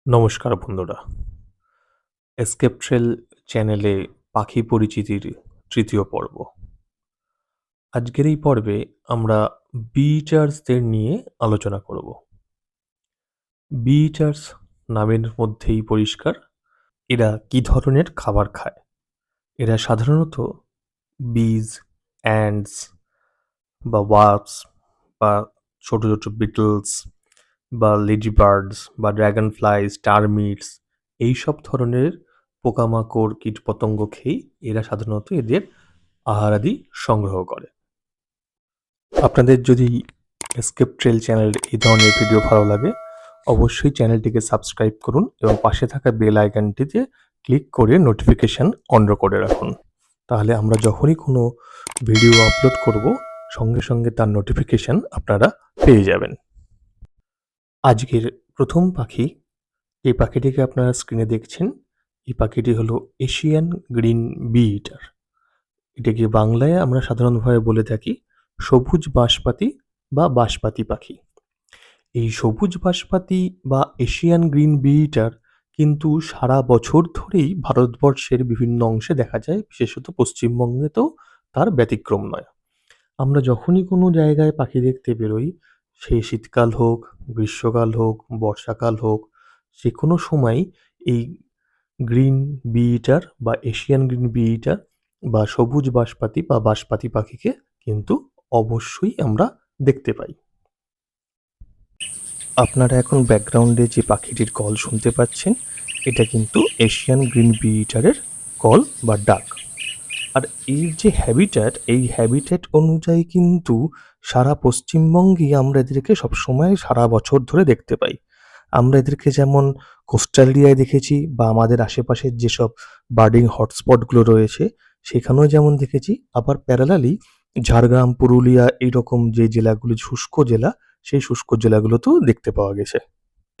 নমস্কার বন্ধুরা। Escape trail চ্যানেলে পাখি পরিচিতির তৃতীয় পর্ব। আজকের এই পর্বে আমরা বি ইটার্সদের নিয়ে আলোচনা করব। বি ইটার্স নামের মধ্যেই পরিষ্কার এরা কি ধরনের খাবার খায়। এরা সাধারণত বিজ, অ্যান্টস বা ওয়াস্পস বা ছোট ছোট বিটলস বা লেডি বার্ডস বা ড্রাগন ফ্লাইজ, টার্মিটস এইসব ধরনের পোকামাকড় কীটপতঙ্গ খেয়েই এরা সাধারণত এদের আহারাদি সংগ্রহ করে। আপনাদের যদি এসকেপ ট্রেল চ্যানেলের এই ধরনের ভিডিও ভালো লাগে অবশ্যই চ্যানেলটিকে সাবস্ক্রাইব করুন এবং পাশে থাকা বেল আইকনটিতে ক্লিক করে নোটিফিকেশান অন করে রাখুন। তাহলে আমরা যখনই কোনো ভিডিও আপলোড করব সঙ্গে সঙ্গে তার নোটিফিকেশান আপনারা পেয়ে যাবেন। আজকের প্রথম পাখি, যে পাখিটিকে আপনারা স্ক্রিনে দেখছেন, এই পাখিটি হলো এশিয়ান গ্রিন বি ইটার। এটাকে বাংলায় আমরা সাধারণভাবে বলে থাকি সবুজ বাঁশপাতি বা বাঁশপাতি পাখি। এই সবুজ বাঁশপাতি বা এশিয়ান গ্রিন বি ইটার কিন্তু সারা বছর ধরেই ভারতবর্ষের বিভিন্ন অংশে দেখা যায়, বিশেষত পশ্চিমবঙ্গেতেও তার ব্যতিক্রম নয়। আমরা যখনই কোনো জায়গায় পাখি দেখতে বেরোই, সে শীতকাল হোক, গ্রীষ্মকাল হোক, বর্ষাকাল হোক, যে কোনো সময়ই এই গ্রিন বি ইটার বা এশিয়ান গ্রিন বি ইটার বা সবুজ বাঁশপাতি বা বাঁশপাতি পাখিকে কিন্তু অবশ্যই আমরা দেখতে পাই। আপনারা এখন ব্যাকগ্রাউন্ডে যে পাখিটির কল শুনতে পাচ্ছেন, এটা কিন্তু এশিয়ান গ্রিন বি ইটারের কল বা ডাক। আর এর যে হ্যাবিট্যাট, এই হ্যাবিট্যাট অনুযায়ী কিন্তু সারা পশ্চিমবঙ্গেই আমরা এদেরকে সবসময় সারা বছর ধরে দেখতে পাই। আমরা এদেরকে যেমন কোস্টাল এরিয়ায় দেখেছি বা আমাদের আশেপাশের যেসব বার্ডিং হটস্পটগুলো রয়েছে সেখানেও যেমন দেখেছি, আবার প্যারালালি ঝাড়গ্রাম, পুরুলিয়া এইরকম যে জেলাগুলি শুষ্ক জেলা, সেই শুষ্ক জেলাগুলোতেও দেখতে পাওয়া গেছে।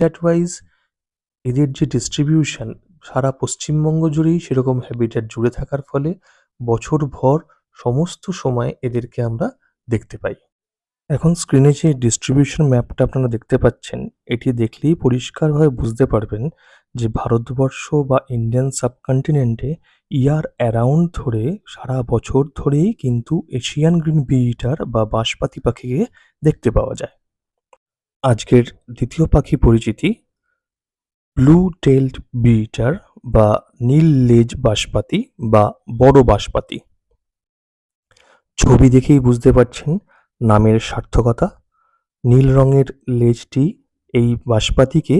দ্যাট ওয়াইজ এদের যে ডিস্ট্রিবিউশন সারা পশ্চিমবঙ্গ জুড়েই সেরকম হ্যাবিট্যাট জুড়ে থাকার ফলে বছরভর সমস্ত সময় এদেরকে আমরা দেখতে পাই। এখন স্ক্রিনে যে ডিস্ট্রিবিউশন ম্যাপটা আপনারা দেখতে পাচ্ছেন, এটি দেখলেই পরিষ্কারভাবে বুঝতে পারবেন যে ভারতবর্ষ বা ইন্ডিয়ান সাবকন্টিনেন্টে ইয়ার অ্যারাউন্ড ধরে সারা বছর ধরেই কিন্তু এশিয়ান গ্রিন বি ইটার বা বাঁশপাতি পাখিকে দেখতে পাওয়া যায়। আজকের দ্বিতীয় পাখি পরিচিতি ব্লু টেইলড বি ইটার বা নীল লেজ বাঁশপাতি বা বড় বাঁশপাতি। ছবি দেখেই বুঝতে পারছেন নামের সার্থকতা। নীল রঙের লেজটি এই বাঁশপাতিকে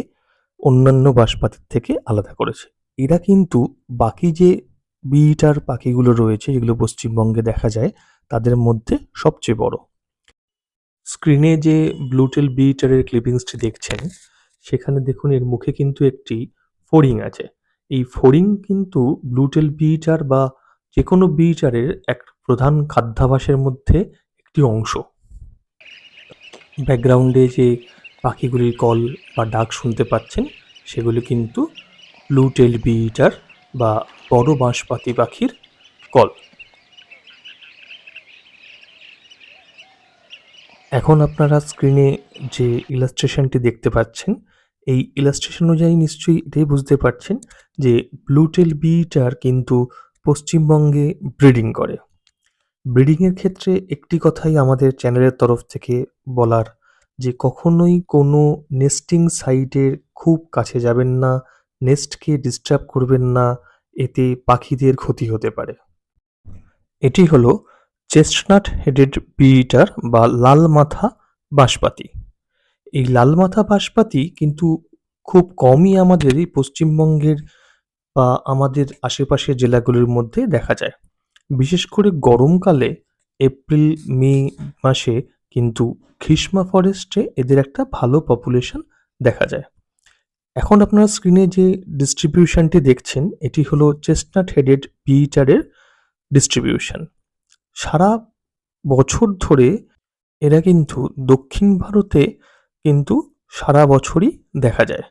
অন্যান্য বাঁশপাতির থেকে আলাদা করেছে। এরা কিন্তু বাকি যে বি ইটার পাখিগুলো রয়েছে যেগুলো পশ্চিমবঙ্গে দেখা যায় তাদের মধ্যে সবচেয়ে বড়। স্ক্রিনে যে ব্লুটেল বি ইটারের ক্লিপিংসটি দেখছেন, সেখানে দেখুন এর মুখে কিন্তু একটি ফড়িং আছে। এই ফড়িং কিন্তু ব্লুটেল বি ইটার বা যে কোনো বি ইটারের এক প্রধান খাদ্যাভ্যাসের মধ্যে একটি অংশ। ব্যাকগ্রাউন্ডে যে পাখিগুলির কল বা ডাক শুনতে পাচ্ছেন সেগুলি কিন্তু ব্লু টেইলড বি ইটার বা বড় বাঁশপাতি পাখির কল। এখন আপনারা স্ক্রিনে যে ইলাস্ট্রেশনটি দেখতে পাচ্ছেন, এই ইলাস্ট্রেশন অনুযায়ী নিশ্চয়ই এটাই বুঝতে পারছেন যে ব্লু টেইলড বি ইটার কিন্তু পশ্চিমবঙ্গে ব্রিডিং করে। ব্রিডিংয়ের ক্ষেত্রে একটি কথাই আমাদের চ্যানেলের তরফ থেকে বলার, যে কখনোই কোনো নেস্টিং সাইটের খুব কাছে যাবেন না, নেস্টকে ডিস্টার্ব করবেন না, এতে পাখিদের ক্ষতি হতে পারে। এটি হলো চেস্টনাট হেডেড বি ইটার বা লাল মাথা বাঁশপাতি। এই লাল মাথা বাঁশপাতি কিন্তু খুব কমই আমাদের এই পশ্চিমবঙ্গের বা আমাদের আশেপাশের জেলাগুলির মধ্যে দেখা যায়। বিশেষ করে গরমকালে এপ্রিল মে মাসে কিন্তু খিসমা ফরেস্টে এদের একটা ভালো পপুলেশন দেখা যায়। এখন আপনারা স্ক্রিনে যে ডিস্ট্রিবিউশনটি দেখছেন এটি হলো চেস্টনাট হেডেড বি ইটারের ডিস্ট্রিবিউশন। সারা বছর ধরে এরা কিন্তু দক্ষিণ ভারতে কিন্তু সারা বছরই দেখা যায়,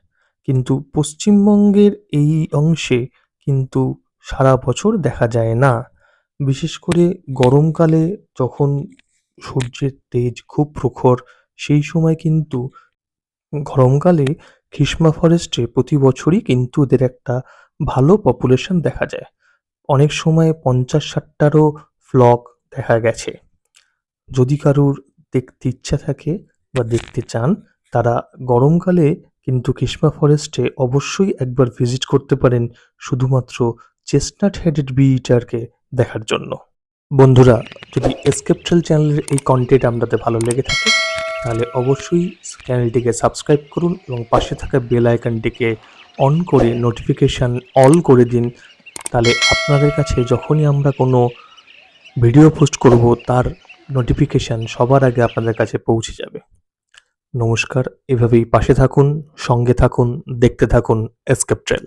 কিন্তু পশ্চিমবঙ্গের এই অংশে কিন্তু সারা বছর দেখা যায় না। বিশেষ করে গরমকালে যখন সূর্যের তেজ খুব প্রখর, সেই সময় কিন্তু গরমকালে খিসমা ফরেস্টে প্রতি বছরই কিন্তু এদের একটা ভালো পপুলেশন দেখা যায়। অনেক সময় ৫০-৬০টারও ফ্লক দেখা গেছে। যদি কারুর দেখতে ইচ্ছা থাকে বা দেখতে চান, তারা গরমকালে কিন্তু খিসমা ফরেস্টে অবশ্যই একবার ভিজিট করতে পারেন শুধুমাত্র চেস্টনাট হেডেড বি ইটারকে দেখার জন্য। বন্ধুরা, যদি এসকেপ ট্রেল চ্যানেলের এই কন্টেন্ট আপনাদের ভালো লেগে থাকে, তাহলে অবশ্যই চ্যানেলটিকে সাবস্ক্রাইব করুন এবং পাশে থাকা বেল আইকনটিকে অন করে নোটিফিকেশান অল করে দিন। তাহলে আপনাদের কাছে যখনই আমরা কোনো ভিডিও পোস্ট করব, তার নোটিফিকেশান সবার আগে আপনাদের কাছে পৌঁছে যাবে। নমস্কার, এভাবেই পাশে থাকুন, সঙ্গে থাকুন, দেখতে থাকুন এসকেপ ট্রেল।